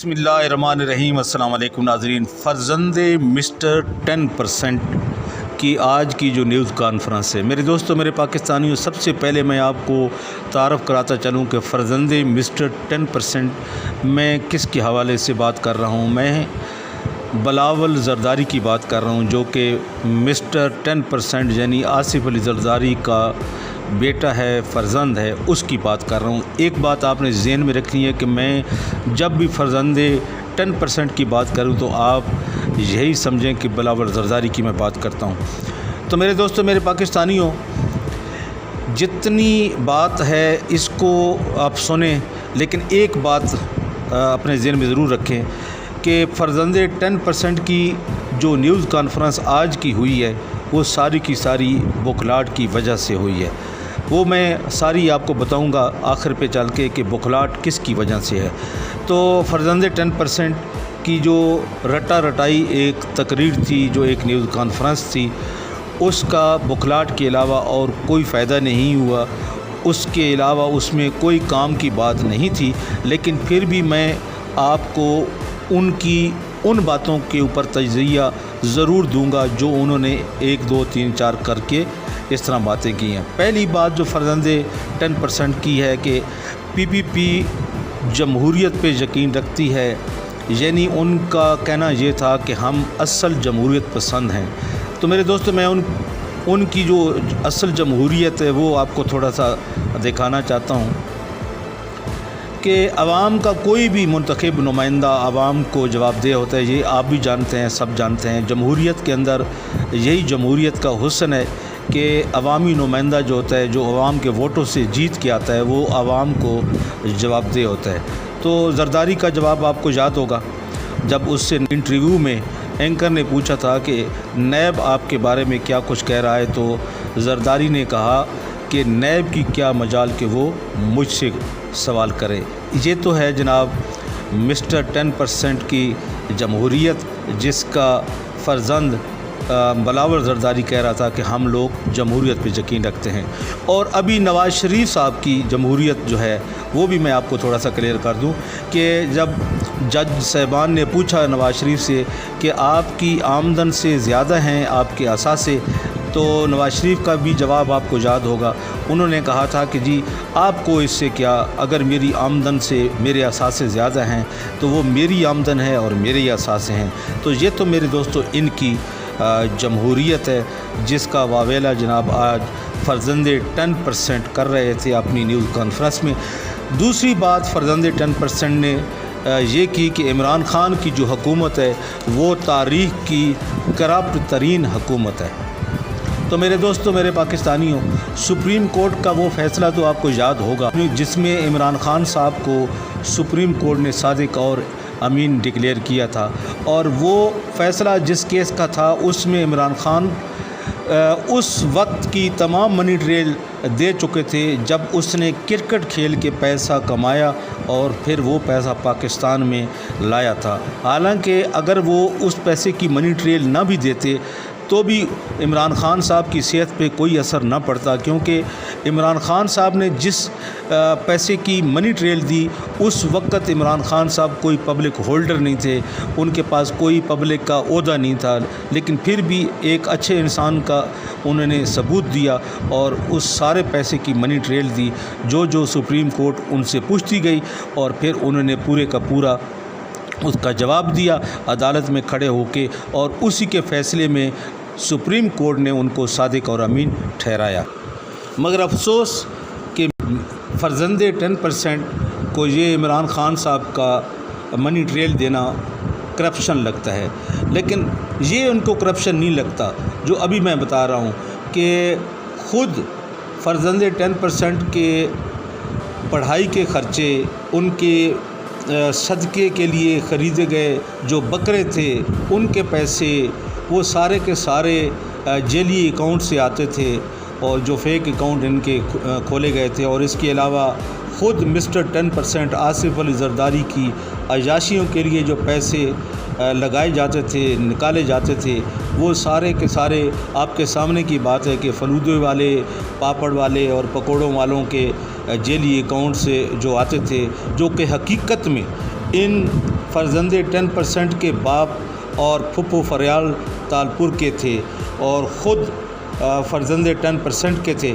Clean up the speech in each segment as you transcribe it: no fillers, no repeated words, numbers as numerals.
बिस्मिल्लाहिर्रहमानिर्रहीम। अस्सलाम वालेकुम नाज़रीन। फ़र्ज़ंद मिस्टर 10% की आज की जो न्यूज़ कॉन्फ्रेंस है, मेरे दोस्तों, मेरे पाकिस्तानियों, सबसे पहले मैं आपको तारफ़ कराता चलूँ कि फ़र्ज़ंद मिस्टर 10% मैं किसके हवाले से बात कर रहा हूँ। मैं बिलावल ज़रदारी की बात कर रहा हूँ, जो कि मिस्टर 10% यानी आसिफ़ अली ज़रदारी का बेटा है, फ़र्जंद है, उसकी बात कर रहा हूँ। एक बात आपने ज़हन में रखनी है कि मैं जब भी फ़र्जंद 10% की बात करूँ तो आप यही समझें कि बिलावल ज़रदारी की मैं बात करता हूँ। तो मेरे दोस्तों, मेरे पाकिस्तानियों, जितनी बात है इसको आप सुने, लेकिन एक बात अपने ज़हन में ज़रूर रखें कि फ़र्जंद 10% की जो न्यूज़ कॉन्फ्रेंस आज की हुई है वो सारी की सारी बुखलाहट की वजह से हुई है। वो मैं सारी आपको बताऊंगा आखिर पे चल के कि बुखलाहट किस की वजह से है। तो फ़र्जंद 10% की जो रटा रटाई एक तकरीर थी, जो एक न्यूज़ कॉन्फ्रेंस थी, उसका बुखलाहट के अलावा और कोई फ़ायदा नहीं हुआ। उसके अलावा उसमें कोई काम की बात नहीं थी, लेकिन फिर भी मैं आपको उनकी उन बातों के ऊपर तजिया ज़रूर दूंगा जो उन्होंने 1 2 3 4 करके इस तरह बातें की हैं। पहली बात जो फ़र्जंद 10% की है कि पीपीपी जमहूरियत पे यकीन रखती है, यानी उनका कहना ये था कि हम असल जमहूरियत पसंद हैं। तो मेरे दोस्तों, मैं उनकी जो असल जमहूरियत है वो आपको थोड़ा सा दिखाना चाहता हूँ कि अवाम का कोई भी मुंतखब नुमाइंदा अवाम को जवाबदेह होता है। ये आप भी जानते हैं, सब जानते हैं। जमहूरियत के अंदर यही जमहूरियत का हुस्न है कि अवामी नुमाइंदा जो होता है, जो अवाम के वोटों से जीत के आता है, वो अवाम को जवाबदेह होता है। तो ज़रदारी का जवाब आपको याद होगा, जब उससे इंटरव्यू में एंकर ने पूछा था कि नैब आपके बारे में क्या कुछ कह रहा है, तो ज़रदारी ने कहा कि नैब की क्या मजाल कि वो मुझसे सवाल करे। ये तो है जनाब मिस्टर 10% की जमहूरियत, जिसका फ़र्जंद बिलावल ज़रदारी कह रहा था कि हम लोग जमहूरियत पे यकीन रखते हैं। और अभी नवाज़ शरीफ साहब की जमहूरियत जो है वो भी मैं आपको थोड़ा सा क्लियर कर दूं कि जब जज साहिबान ने पूछा नवाज़ शरीफ से कि आपकी आमदन से ज़्यादा हैं आपके असासे, तो नवाज़ शरीफ का भी जवाब आपको याद होगा। उन्होंने कहा था कि जी आपको इससे क्या, अगर मेरी आमदन से मेरे असासे ज़्यादा हैं तो वो मेरी आमदन है और मेरे ही असासे हैं। तो ये तो मेरे दोस्तों इनकी जमहूरियत है, जिसका वावेला जनाब आज फ़र्जंद 10% कर रहे थे अपनी न्यूज़ कॉन्फ्रेंस में। दूसरी बात फ़र्जंद 10% ने ये की कि इमरान खान की जो हुकूमत है वो तारीख़ की करप्ट तरीन हुकूमत है। तो मेरे दोस्तों, मेरे पाकिस्तानियों, सुप्रीम कोर्ट का वो फ़ैसला तो आपको याद होगा जिसमें इमरान खान साहब को सुप्रीम कोर्ट ने सादिक और अमीन डिक्लेयर किया था। और वो फ़ैसला जिस केस का था उसमें इमरान खान उस वक्त की तमाम मनी ट्रेल दे चुके थे जब उसने क्रिकेट खेल के पैसा कमाया और फिर वो पैसा पाकिस्तान में लाया था। हालांकि अगर वो उस पैसे की मनी ट्रेल ना भी देते तो भी इमरान खान साहब की सेहत पे कोई असर ना पड़ता, क्योंकि इमरान खान साहब ने जिस पैसे की मनी ट्रेल दी उस वक्त इमरान खान साहब कोई पब्लिक होल्डर नहीं थे, उनके पास कोई पब्लिक का ओहदा नहीं था, लेकिन फिर भी एक अच्छे इंसान का उन्होंने सबूत दिया और उस सारे पैसे की मनी ट्रेल दी जो सुप्रीम कोर्ट उनसे पूछती गई, और फिर उन्होंने पूरे का पूरा उसका जवाब दिया अदालत में खड़े होके, और उसी के फ़ैसले में सुप्रीम कोर्ट ने उनको सादिक और अमीन ठहराया। मगर अफसोस कि फ़र्जंद 10% को ये इमरान खान साहब का मनी ट्रेल देना करप्शन लगता है, लेकिन ये उनको करप्शन नहीं लगता जो अभी मैं बता रहा हूँ कि ख़ुद फ़र्जंद 10% के पढ़ाई के ख़र्चे, उनके सदक़े के लिए ख़रीदे गए जो बकरे थे उनके पैसे, वो सारे के सारे जेली अकाउंट से आते थे और जो फेक अकाउंट इनके खोले गए थे। और इसके अलावा ख़ुद मिस्टर 10% आसिफ़ अली ज़रदारी की अयाशियों के लिए जो पैसे लगाए जाते थे, निकाले जाते थे, वो सारे के सारे आपके सामने की बात है कि फलूदे वाले, पापड़ वाले और पकौड़ों वालों के जेली अकाउंट से जो आते थे, जो कि हकीकत में ان فرزند 10% کے باپ اور پھپھو فریال تالپور کے تھے اور خود فرزند 10% کے تھے،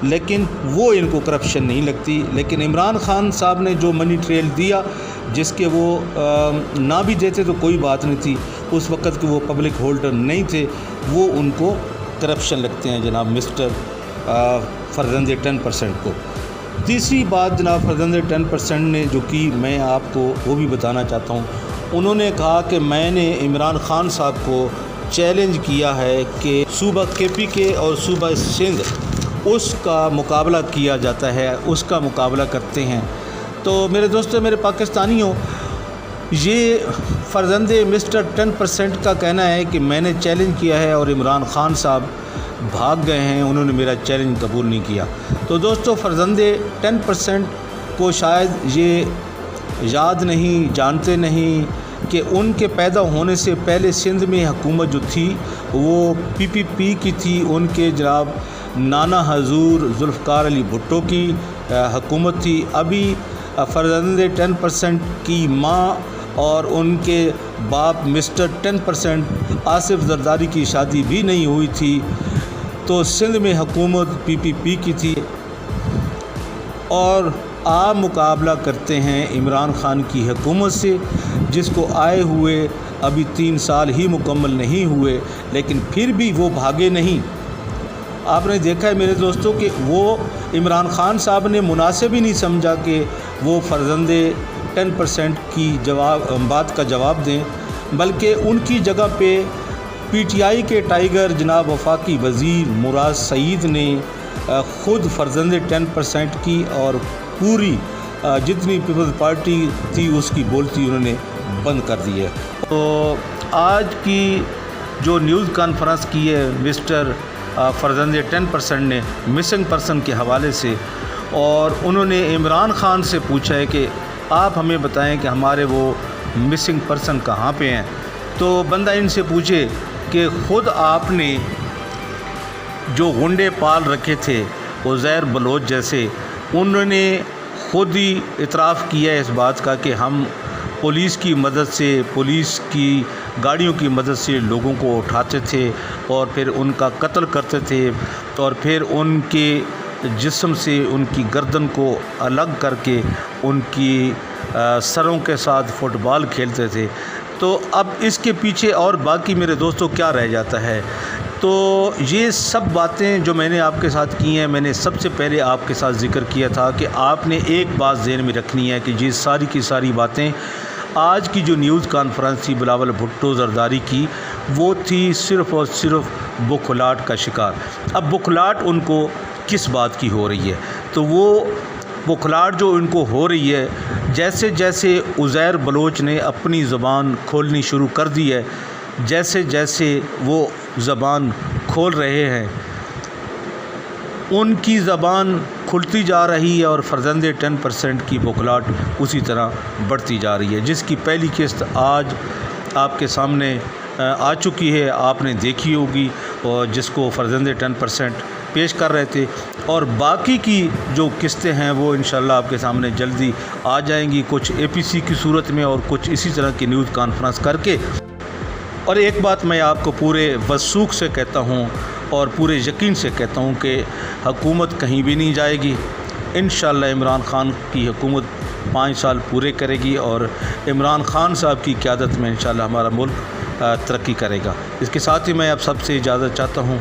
لیکن وہ ان کو کرپشن نہیں لگتی۔ لیکن عمران خان صاحب نے جو منی ٹریل دیا، جس کے وہ نہ بھی دیتے تو کوئی بات نہیں تھی، اس وقت کے وہ پبلک ہولڈر نہیں تھے، وہ ان کو کرپشن لگتے ہیں جناب مسٹر فرزند 10% کو۔ تیسری بات جناب فرزند 10% نے جو کی، میں آپ کو وہ بھی بتانا چاہتا ہوں۔ انہوں نے کہا کہ میں نے عمران خان صاحب کو چیلنج کیا ہے کہ صوبہ کے پی کے اور صوبہ سندھ اس کا مقابلہ کیا جاتا ہے، اس کا مقابلہ کرتے ہیں۔ تو میرے دوستو، میرے پاکستانیوں، یہ فرزند مسٹر 10% کا کہنا ہے کہ میں نے چیلنج کیا ہے اور عمران خان صاحب بھاگ گئے ہیں، انہوں نے میرا چیلنج قبول نہیں کیا۔ تو دوستو، فرزند 10% کو شاید یہ یاد نہیں، جانتے نہیں کہ ان کے پیدا ہونے سے پہلے سندھ میں حکومت جو تھی وہ پی پی پی کی تھی، ان کے جناب نانا حضور ذوالفقار علی بھٹو کی حکومت تھی۔ ابھی فرزند 10% کی ماں اور ان کے باپ مسٹر 10% آصف زرداری کی شادی بھی نہیں ہوئی تھی، تو سندھ میں حکومت پی پی پی کی تھی، اور آپ مقابلہ کرتے ہیں عمران خان کی حکومت سے، جس کو آئے ہوئے ابھی 3 سال ہی مکمل نہیں ہوئے، لیکن پھر بھی وہ بھاگے نہیں۔ آپ نے دیکھا ہے میرے دوستوں کہ وہ عمران خان صاحب نے مناسب ہی نہیں سمجھا کہ وہ فرزند 10% کی بات کا جواب دیں، بلکہ ان کی جگہ پہ پی ٹی آئی کے ٹائیگر جناب وفاقی وزیر مراد سعید نے خود فرزند 10% کی اور پوری جتنی پیپلز پارٹی تھی اس کی بولتی انہوں نے بند کر دی ہے۔ تو آج کی جو نیوز کانفرنس کی ہے مسٹر فرزند 10% نے مسنگ پرسن کے حوالے سے، اور انہوں نے عمران خان سے پوچھا ہے کہ آپ ہمیں بتائیں کہ ہمارے وہ مسنگ پرسن کہاں پہ ہیں۔ تو بندہ ان سے پوچھے کہ خود آپ نے جو غنڈے پال رکھے تھے عزیر بلوچ جیسے، انہوں نے خود ہی اعتراف کیا ہے اس بات کا کہ ہم پولیس کی مدد سے، پولیس کی گاڑیوں کی مدد سے لوگوں کو اٹھاتے تھے اور پھر ان کا قتل کرتے تھے، اور پھر ان کے جسم سے ان کی گردن کو الگ کر کے ان کی سروں کے ساتھ فٹ بال کھیلتے تھے۔ تو اب اس کے پیچھے اور باقی میرے دوستوں کیا رہ جاتا ہے؟ تو یہ سب باتیں جو میں نے آپ کے ساتھ کی ہیں، میں نے سب سے پہلے آپ کے ساتھ ذکر کیا تھا کہ آپ نے ایک بات ذہن میں رکھنی ہے کہ یہ ساری کی ساری باتیں آج کی جو نیوز کانفرنس تھی بلاول بھٹو زرداری کی، وہ تھی صرف اور صرف بخلاہٹ کا شکار۔ اب بخلاہٹ ان کو کس بات کی ہو رہی ہے؟ تو وہ بخلاہٹ جو ان کو ہو رہی ہے، جیسے جیسے عزیر بلوچ نے اپنی زبان کھولنی شروع کر دی ہے، جیسے جیسے وہ زبان کھول رہے ہیں، ان کی زبان کھلتی جا رہی ہے اور فرزند 10% کی بخلاہٹ اسی طرح بڑھتی جا رہی ہے، جس کی پہلی قسط آج آپ کے سامنے آ چکی ہے، آپ نے دیکھی ہوگی، اور جس کو فرزند 10% پیش کر رہے تھے، اور باقی کی جو قسطیں ہیں وہ انشاءاللہ آپ کے سامنے جلدی آ جائیں گی، کچھ اے پی سی کی صورت میں اور کچھ اسی طرح کی نیوز کانفرنس کر کے۔ اور ایک بات میں آپ کو پورے وثوق سے کہتا ہوں اور پورے یقین سے کہتا ہوں کہ حکومت کہیں بھی نہیں جائے گی، انشاءاللہ عمران خان کی حکومت 5 سال پورے کرے گی، اور عمران خان صاحب کی قیادت میں انشاءاللہ ہمارا ملک ترقی کرے گا۔ اس کے ساتھ ہی میں آپ سب سے اجازت چاہتا ہوں،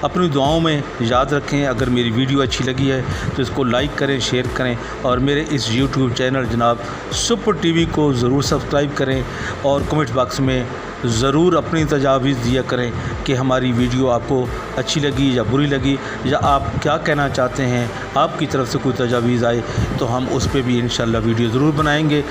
اپنی دعاؤں میں یاد رکھیں۔ اگر میری ویڈیو اچھی لگی ہے تو اس کو لائک کریں، شیئر کریں، اور میرے اس یوٹیوب چینل جناب سپر ٹی وی کو ضرور سبسکرائب کریں، اور کمنٹ باکس میں ضرور اپنی تجاویز دیا کریں کہ ہماری ویڈیو آپ کو اچھی لگی یا بری لگی، یا آپ کیا کہنا چاہتے ہیں، آپ کی طرف سے کوئی تجاویز آئے تو ہم اس پہ بھی انشاءاللہ ویڈیو ضرور بنائیں گے۔